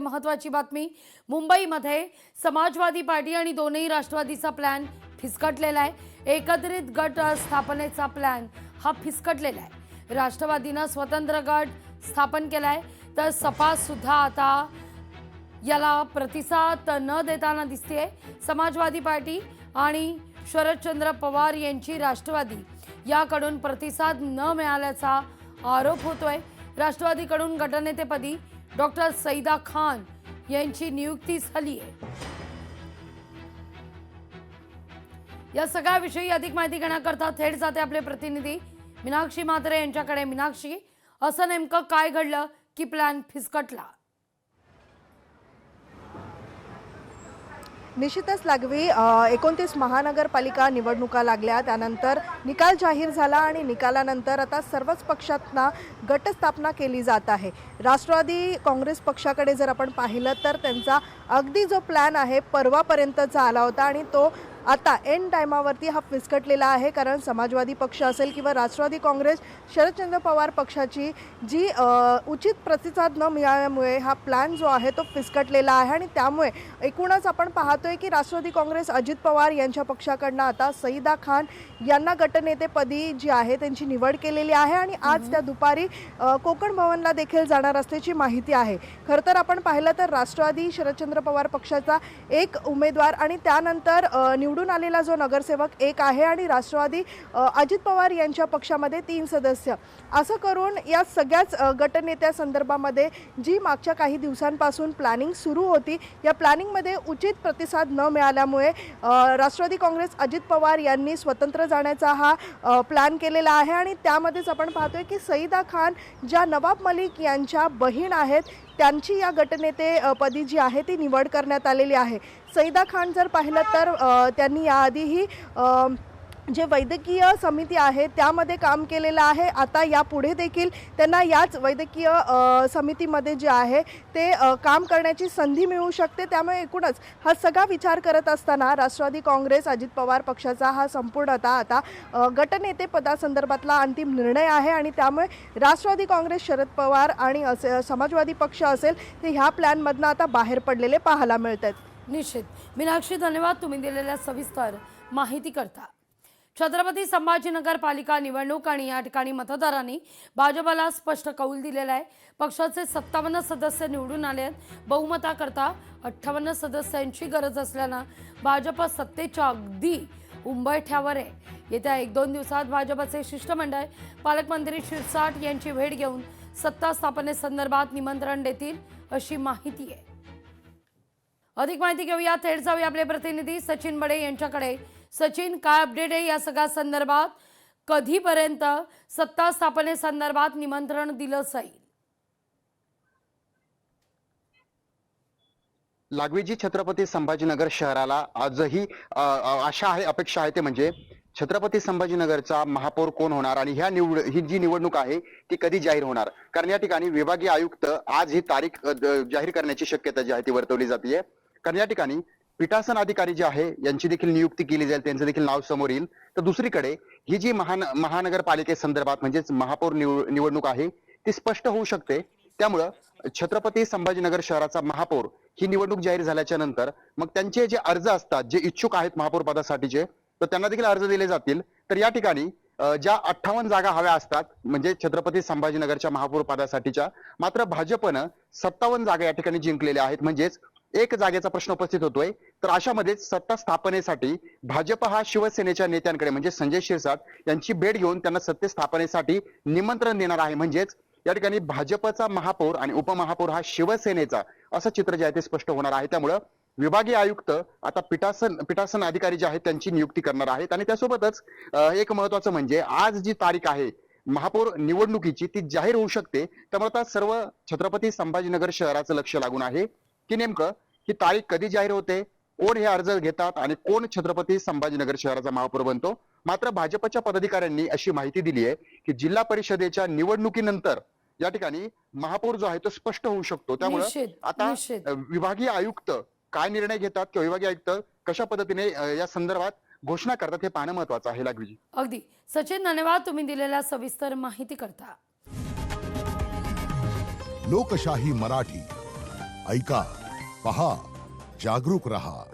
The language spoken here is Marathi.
महत्त्वाची बातमी। मुंबईमध्ये समाजवादी पार्टी आणि दोन्ही राष्ट्रवादीचा प्लॅन फिसकटलेला आहे। एकत्रित गट स्थापनेचा प्लॅन हा फिसकटलेला आहे। राष्ट्रवादीनं स्वतंत्र गट स्थापन केलाय, तर सपा सुद्धा आता याला प्रतिसाद न देताना दिसते। समाजवादी पार्टी आणि शरदचंद्र पवार यांची राष्ट्रवादी याकडून प्रतिसाद न मिळाल्याचा आरोप होतोय। राष्ट्रवादीकडून गटनेतेपदी डॉक्टर सईदा खान यांची नियुक्ती झाली आहे। या सगळ्याविषयी अधिक माहिती घेण्याकरता थेट जाते आपले प्रतिनिधी मीनाक्षी म्हात्रे यांच्याकडे। मीनाक्षी, असं नेमकं काय घडलं की प्लॅन फिसकटला? निश्चितच लागवी 29 महानगरपालिका निवडणुका लागल्या, त्यानंतर निकाल जाहीर झाला आणि निकालानंतर आता सर्वच पक्षांना गटस्थापना केली जात आहे। राष्ट्रवादी काँग्रेस पक्षाकडे जर आपण पाहिलं तर त्यांचा अगदी जो प्लॅन आहे परवापर्यंतचा आला होता आणि तो आता एंड टायमावरती हा फिसकटलेला आहे। कारण समाजवादी पक्ष असेल किंवा राष्ट्रवादी काँग्रेस शरदचंद्र पवार पक्षाची जी उचित प्रतिसाद न मिळाल्यामुळे हा प्लॅन जो आहे तो फिसकटलेला आहे आणि त्यामुळे एकूणच आपण पाहतोय की राष्ट्रवादी काँग्रेस अजित पवार यांच्या पक्षाकडनं आता सईदा खान यांना गटनेतेपदी जी आहे त्यांची निवड केलेली आहे आणि आज त्या दुपारी कोकण भवनला देखील जाणार असल्याची माहिती आहे। खरं तर आपण पाहिलं तर राष्ट्रवादी शरदचंद्र पवार पक्षाचा एक उमेदवार आणि त्यानंतर निवडून आलेला जो नगरसेवक एक आहे आणि राष्ट्रवादी अजित पवार यांच्या पक्षामध्ये 3 सदस्य, असं करून या सगळ्याच गटनेत्या संदर्भामध्ये जी मागच्या काही दिवसांपासून प्लॅनिंग सुरू होती, या प्लॅनिंगमध्ये उचित प्रतिसाद न मिळाल्यामुळे राष्ट्रवादी काँग्रेस अजित पवार यांनी स्वतंत्र जाण्याचा हा प्लॅन केलेला आहे आणि त्यामध्येच आपण पाहतोय की सईदा खान ज्या नवाब मलिक यांच्या बहीण आहेत त्यांची या गटनेते पदी जी आहे ती निवड करण्यात आलेली आहे। सईदा खान जर पाहिलं तर त्यांनी याआधीही जे वैद्यकीय समिती आहे त्यामध्ये काम केलेलं आहे। आता यापुढे देखील त्यांना याच वैद्यकीय समितीमध्ये जे आहे ते काम करण्याची संधी मिळू शकते। त्यामुळे एकूणच हा सगळा विचार करत असताना राष्ट्रवादी काँग्रेस अजित पवार पक्षाचा हा संपूर्णतः आता गटनेते पदासंदर्भातला अंतिम निर्णय आहे आणि त्यामुळे राष्ट्रवादी काँग्रेस शरद पवार आणि समाजवादी पक्ष असेल ते ह्या प्लॅनमधनं आता बाहेर पडलेले पाहायला मिळतात। निश्चित मीनाक्षी, धन्यवाद तुम्ही दिलेल्या सविस्तर माहिती करता। छत्रपती संभाजीनगर पालिका निवडणूक आणि या ठिकाणी मतदारांनी भाजपला स्पष्ट कौल दिलेला आहे। पक्षाचे 57 सदस्य निवडून आले आहेत। बहुमताकरता 58 सदस्यांची गरज असल्यानं भाजप सत्तेच्या अगदी उंबरठ्यावर आहे। येत्या 1-2 दिवसात भाजपचे शिष्टमंडळ पालकमंत्री शिरसाट यांची भेट घेऊन सत्ता स्थापनेसंदर्भात निमंत्रण देतील अशी माहिती आहे। अधिक माहिती घेऊया, थेट जाऊया आपले प्रतिनिधी सचिन बडे यांच्याकडे। सचिन, काय अपडेट आहे या सगळ्या संदर्भात? कधीपर्यंत सत्ता स्थापनेसंदर्भात निमंत्रण दिलं जाईल? लागवीजी छत्रपती संभाजीनगर शहराला आजही आशा आहे, अपेक्षा आहे ते म्हणजे छत्रपती संभाजीनगरचा महापौर कोण होणार आणि ही जी निवडणूक आहे ती कधी जाहीर होणार। कारण या ठिकाणी विभागीय आयुक्त आज ही तारीख जाहीर करण्याची शक्यता जी आहे ती वर्तवली जाते। कारण या ठिकाणी पीठासन अधिकारी जे आहे यांची देखील नियुक्ती केली जाईल, त्यांचं देखील नाव समोर येईल। तर दुसरीकडे ही जी महानगरपालिकेसंदर्भात म्हणजेच महापौर निवडणूक आहे ती स्पष्ट होऊ शकते। त्यामुळं छत्रपती संभाजीनगर शहराचा महापौर ही निवडणूक जाहीर झाल्याच्या नंतर मग त्यांचे जे अर्ज असतात, जे इच्छुक आहेत महापौर पदासाठीचे, तर त्यांना देखील अर्ज दिले जातील। तर या ठिकाणी ज्या 58 जागा हव्या असतात म्हणजे छत्रपती संभाजीनगरच्या महापौर पदासाठीच्या, मात्र भाजपनं 57 जागा या ठिकाणी जिंकलेल्या आहेत। म्हणजेच एक जागेचा प्रश्न उपस्थित होतोय। तर अशामध्येच सत्ता स्थापनेसाठी भाजप हा शिवसेनेच्या नेत्यांकडे म्हणजे संजय शिरसाट यांची भेट घेऊन त्यांना सत्ते स्थापनेसाठी निमंत्रण देणार आहे। म्हणजेच या ठिकाणी भाजपचा महापौर आणि उपमहापौर हा शिवसेनेचा, असं चित्र जे आहे ते स्पष्ट होणार आहे। त्यामुळं विभागीय आयुक्त आता पीठासन अधिकारी जे आहेत त्यांची नियुक्ती करणार आहेत आणि त्यासोबतच एक महत्वाचं म्हणजे आज जी तारीख आहे महापौर निवडणुकीची ती जाहीर होऊ शकते। त्यामुळे आता सर्व छत्रपती संभाजीनगर शहराचं लक्ष लागून आहे की नेमकं ही तारीख कधी जाहीर होते, कोण हे अर्ज घेतात आणि कोण छत्रपती संभाजीनगर शहराचा महापौर बनतो। मात्र भाजपच्या पदाधिकाऱ्यांनी अशी माहिती दिली आहे की जिल्हा परिषदेच्या निवडणुकीनंतर या ठिकाणी महापौर जो आहे तो स्पष्ट होऊ शकतो। त्यामुळे आता विभागीय आयुक्त काय निर्णय घेतात किंवा विभागीय आयुक्त कशा पद्धतीने या संदर्भात घोषणा करतात हे पाहणं महत्वाचं आहे। लागवीजी, अगदी सचिन, धन्यवाद तुम्ही दिलेल्या सविस्तर माहिती करता। लोकशाही मराठी ऐका, पहा, जागरूक रहा.